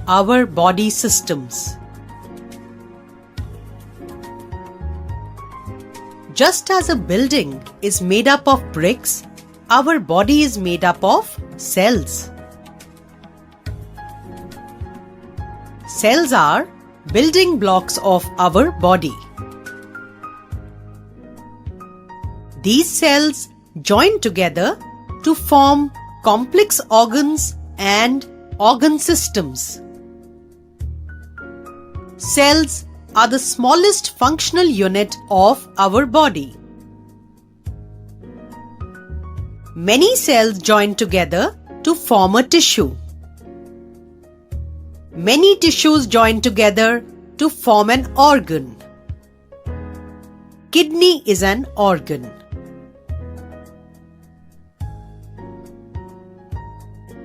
our body systems. Just as a building is made up of bricks, our body is made up of cells. Cells are building blocks of our body. These cells join together to form complex organs and organ systems. Cells are the smallest functional unit of our body. Many cells join together to form a tissue. Many tissues join together to form an organ. Kidney is an organ.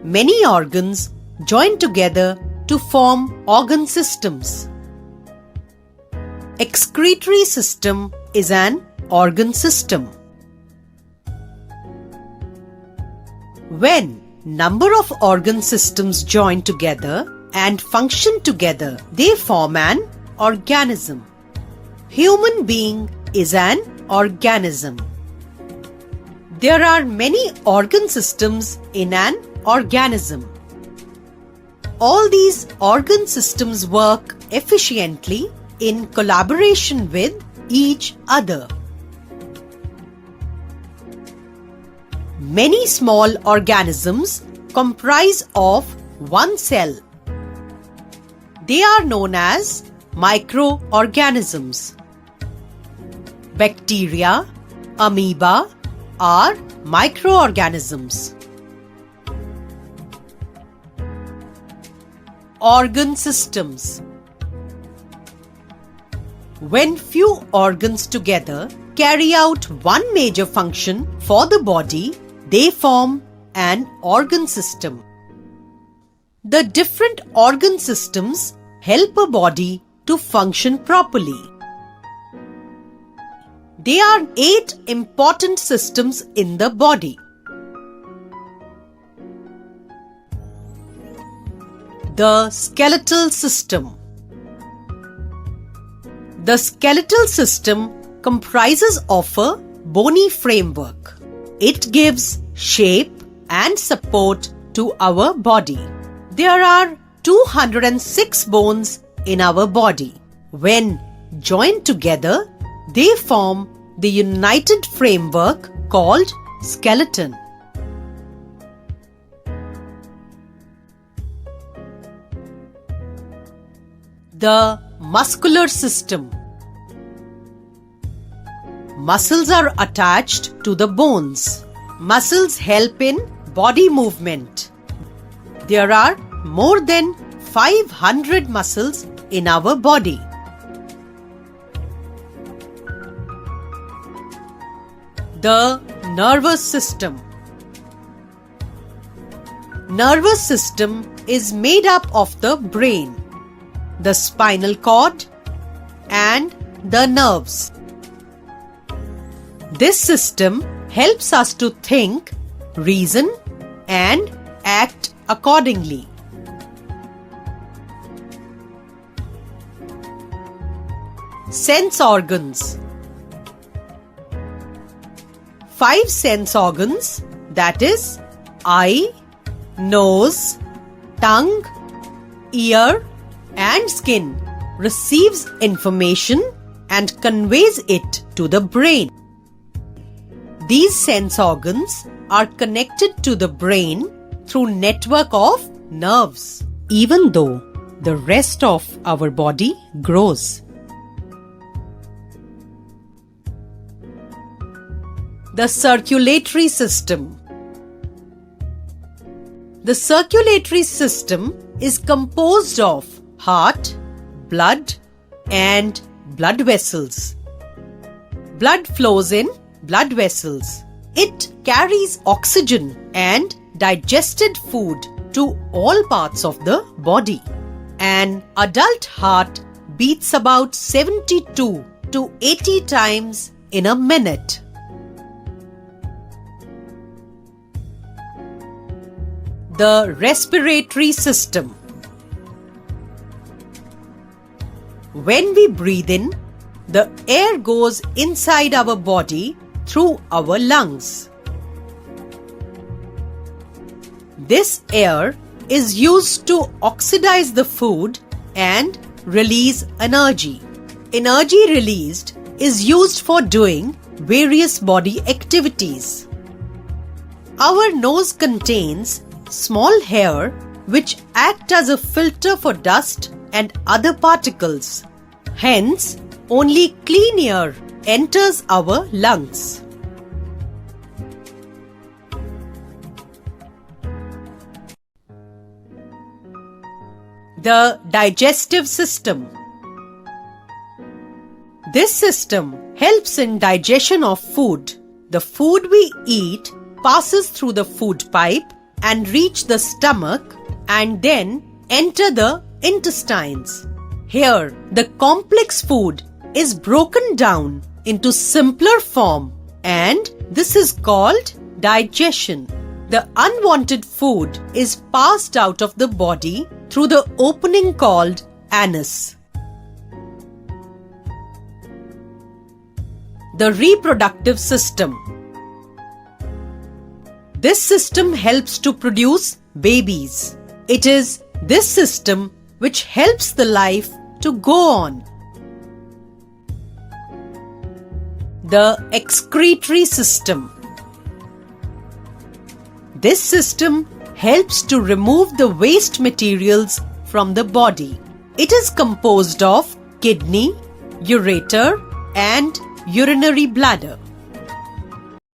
Many organs join together to form organ systems. Excretory system is an organ system. When number of organ systems join together and function together, they form an organism. Human being is an organism. There are many organ systems in an organism. All these organ systems work efficiently in collaboration with each other. Many small organisms comprise of one cell. They are known as microorganisms. Bacteria, amoeba are microorganisms. Organ systems. When few organs together carry out one major function for the body, they form an organ system. The different organ systems help a body to function properly. There are 8 important systems in the body. The skeletal system. The skeletal system comprises of a bony framework. It gives shape and support to our body. There are 206 bones in our body. When joined together, they form the united framework called skeleton. The muscular system. Muscles are attached to the bones. Muscles help in body movement. There are more than 500 muscles in our body. The nervous system. Nervous system is made up of the brain, the spinal cord, and the nerves. This system helps us to think, reason, and act accordingly. Sense organs. 5 sense organs, that is, eye, nose, tongue, ear, and skin, receives information and conveys it to the brain. These sense organs are connected to the brain through network of nerves, even though the rest of our body grows. The circulatory system. The circulatory system is composed of heart, blood, and blood vessels. Blood flows in blood vessels. It carries oxygen and digested food to all parts of the body. An adult heart beats about 72 to 80 times in a minute. The respiratory system. When we breathe in, the air goes inside our body through our lungs. This air is used to oxidize the food and release energy. Energy released is used for doing various body activities. Our nose contains small hair which act as a filter for dust and other particles. Hence, only clean air enters our lungs. The digestive system. This system helps in digestion of food. The food we eat passes through the food pipe and reach the stomach and then enter the intestines. Here, the complex food is broken down into simpler form and this is called digestion. The unwanted food is passed out of the body through the opening called anus. The reproductive system. This system helps to produce babies. It is this system which helps the life to go on. The excretory system. This system helps to remove the waste materials from the body. It is composed of kidney, ureter, and urinary bladder.